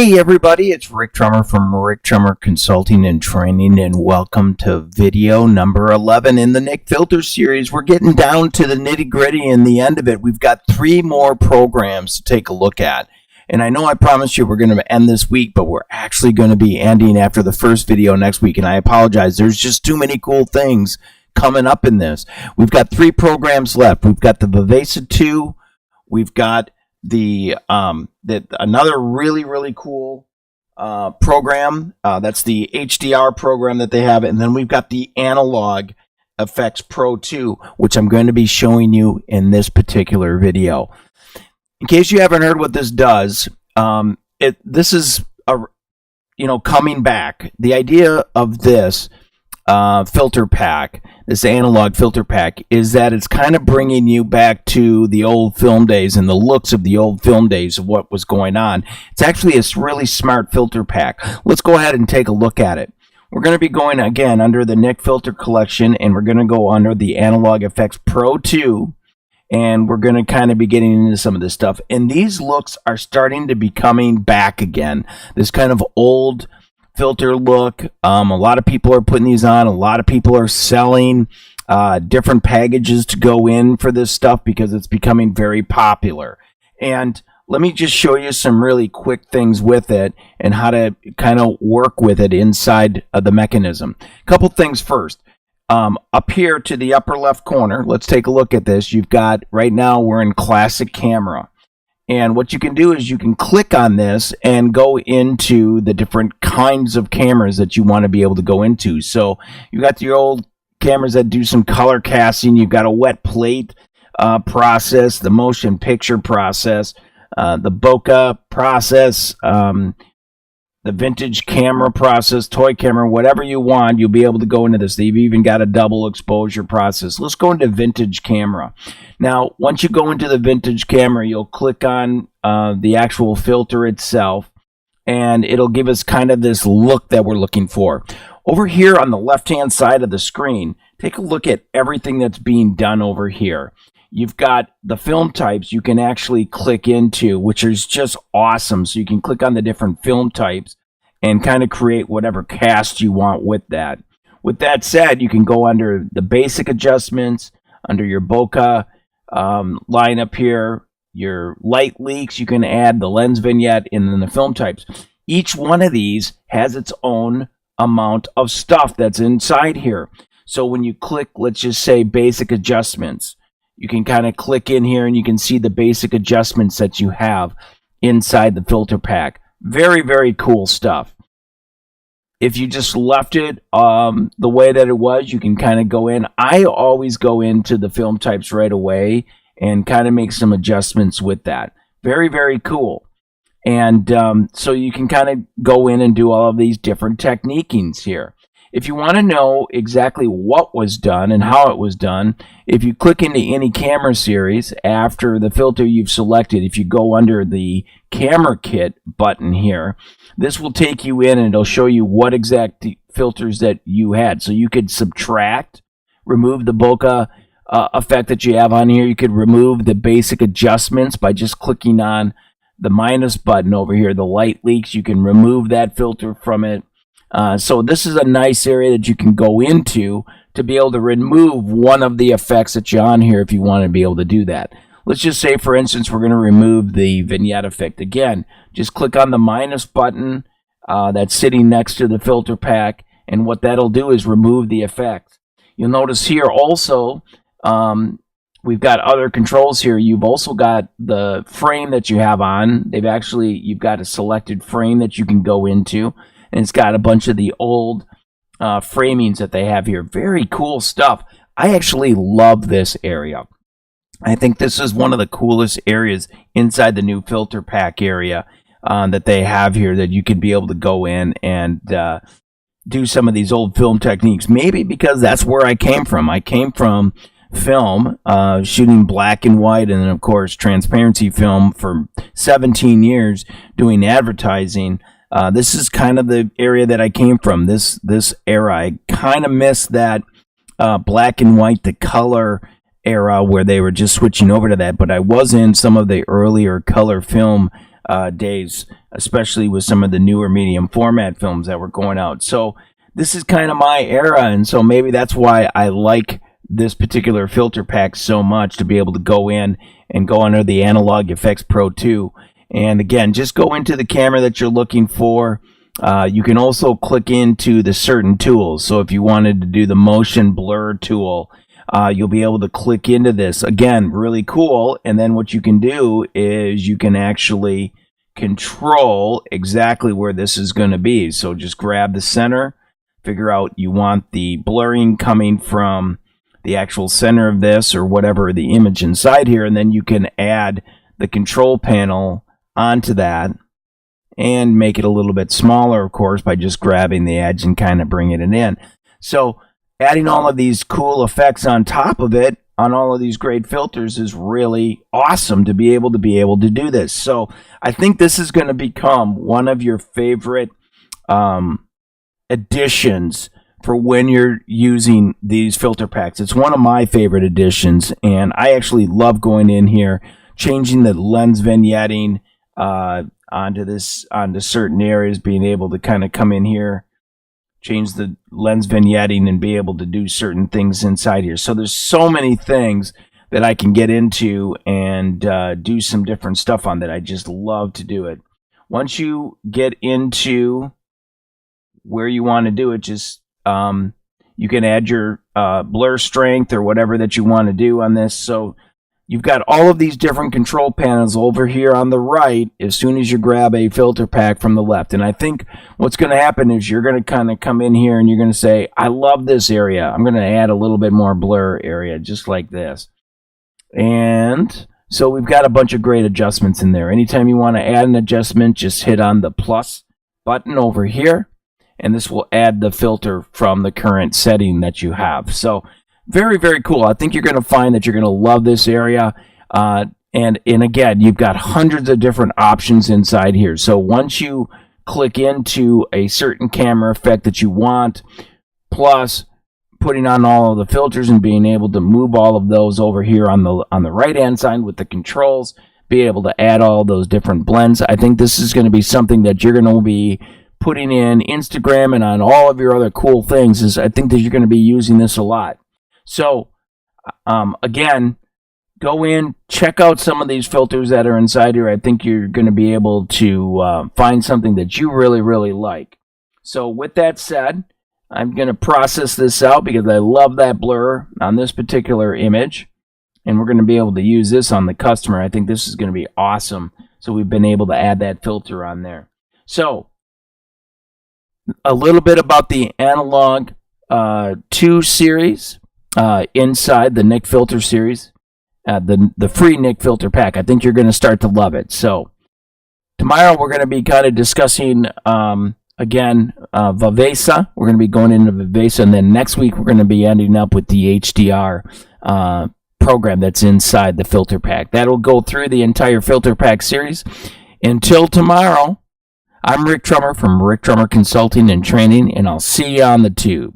Hey everybody, it's Rick Trummer from Rick Trummer Consulting and Training, and welcome to video number 11 in the NIK Filter series. We're getting down to the nitty-gritty and the end of it. We've got 3 more programs to take a look at. And I know I promised you we're going to end this week, but we're actually going to be ending after the first video next week. And I apologize, there's just too many cool things coming up in this. We've got 3 programs left. We've got the Vivesa 2, we've got another really cool program, that's the HDR program that they have, and then we've got the Analog Efex Pro 2, which I'm going to be showing you in this particular video. In case you haven't heard what this does, this is coming back. The idea of this filter pack, this analog filter pack, is that it's kind of bringing you back to the old film days and the looks of the old film days of what was going on. It's actually a really smart filter pack. Let's go ahead and take a look at it. We're going to be going again under the NIK Filter collection, and we're going to go under the Analog Efex Pro 2, and we're going to kind of be getting into some of this stuff. And these looks are starting to be coming back again. This kind of old filter look. A lot of people are putting these on. A lot of people are selling different packages to go in for this stuff because it's becoming very popular. And let me just show you some really quick things with it and how to kind of work with it inside of the mechanism. A couple things first. Up here to the upper left corner, let's take a look at this. You've got, right now we're in classic camera. And what you can do is you can click on this and go into the different kinds of cameras that you want to be able to go into. So you've got your old cameras that do some color casting. You've got a wet plate process, the motion picture process, the bokeh process, the vintage camera process, toy camera, whatever you want, you'll be able to go into this. They've even got a double exposure process. Let's go into vintage camera. Now, once you go into the vintage camera, you'll click on the actual filter itself, and it'll give us kind of this look that we're looking for. Over here on the left-hand side of the screen, take a look at everything that's being done over here. You've got the film types you can actually click into, which is just awesome. So you can click on the different film types and kind of create whatever cast you want with that. With that said, you can go under the basic adjustments, under your bokeh line up here, your light leaks, you can add the lens vignette, and then the film types. Each one of these has its own amount of stuff that's inside here. So when you click, let's just say basic adjustments, you can kind of click in here and you can see the basic adjustments that you have inside the filter pack. Very cool stuff. If you just left it the way that it was, you can kind of go in. I always go into the film types right away and kind of make some adjustments with that. Very cool. And so you can kind of go in and do all of these different techniquings here. If you want to know exactly what was done and how it was done, if you click into any camera series after the filter you've selected, if you go under the camera kit button here, this will take you in and it'll show you what exact filters that you had. So you could subtract, remove the bokeh effect that you have on here. You could remove the basic adjustments by just clicking on the minus button over here, the light leaks. You can remove that filter from it. So this is a nice area that you can go into to be able to remove one of the effects that you're on here if you want to be able to do that. Let's just say, for instance, we're going to remove the vignette effect. Again, just click on the minus button that's sitting next to the filter pack, and what that'll do is remove the effect. You'll notice here also we've got other controls here. You've also got the frame that you have on. You've got a selected frame that you can go into. And it's got a bunch of the old framings that they have here. Very cool stuff. I actually love this area. I think this is one of the coolest areas inside the new filter pack area that they have here, that you could be able to go in and do some of these old film techniques. Maybe because that's where I came from. I came from film, shooting black and white, and then of course transparency film for 17 years doing advertising. This is kind of the area that I came from, this era. I kind of miss that black and white, the color era where they were just switching over to that, but I was in some of the earlier color film days, especially with some of the newer medium format films that were going out. So this is kind of my era, and so maybe that's why I like this particular filter pack so much, to be able to go in and go under the Analog Efex Pro 2. And again, just go into the camera that you're looking for. You can also click into the certain tools. So if you wanted to do the motion blur tool, you'll be able to click into this. Again, really cool. And then what you can do is you can actually control exactly where this is going to be. So just grab the center, figure out you want the blurring coming from the actual center of this or whatever the image inside here, and then you can add the control panel onto that and make it a little bit smaller, of course, by just grabbing the edge and kind of bringing it in. So adding all of these cool effects on top of it, on all of these great filters, is really awesome to be able to do this. So I think this is going to become one of your favorite additions for when you're using these filter packs. It's one of my favorite additions, and I actually love going in here, changing the lens vignetting onto certain areas, being able to kind of come in here, change the lens vignetting, and be able to do certain things inside here. So there's so many things that I can get into and do some different stuff on that. I just love to do it. Once you get into where you want to do it, just you can add your blur strength or whatever that you want to do on this. So you've got all of these different control panels over here on the right as soon as you grab a filter pack from the left. And I think what's going to happen is you're going to kind of come in here and you're going to say, I love this area. I'm going to add a little bit more blur area, just like this. And so we've got a bunch of great adjustments in there. Anytime you want to add an adjustment, just hit on the plus button over here, and this will add the filter from the current setting that you have. So very, very cool. I think you're going to find that you're going to love this area. And again, you've got hundreds of different options inside here. So once you click into a certain camera effect that you want, plus putting on all of the filters and being able to move all of those over here on the right hand side with the controls, be able to add all those different blends, I think this is going to be something that you're going to be putting in Instagram and on all of your other cool things. I think that you're going to be using this a lot. So again, go in, check out some of these filters that are inside here. I think you're going to be able to find something that you really, really like. So with that said, I'm going to process this out because I love that blur on this particular image, and we're going to be able to use this on the customer. I think this is going to be awesome. So we've been able to add that filter on there. So a little bit about the Analog 2 series inside the NIK Filter series, the free NIK Filter pack. I think you're going to start to love it. So tomorrow we're going to be kind of discussing again Vivesa. We're going to be going into Vivesa, and then next week we're going to be ending up with the HDR program that's inside the filter pack. That'll go through the entire filter pack series. Until tomorrow, I'm Rick Trummer from Rick Trummer Consulting and Training, and I'll see you on the tube.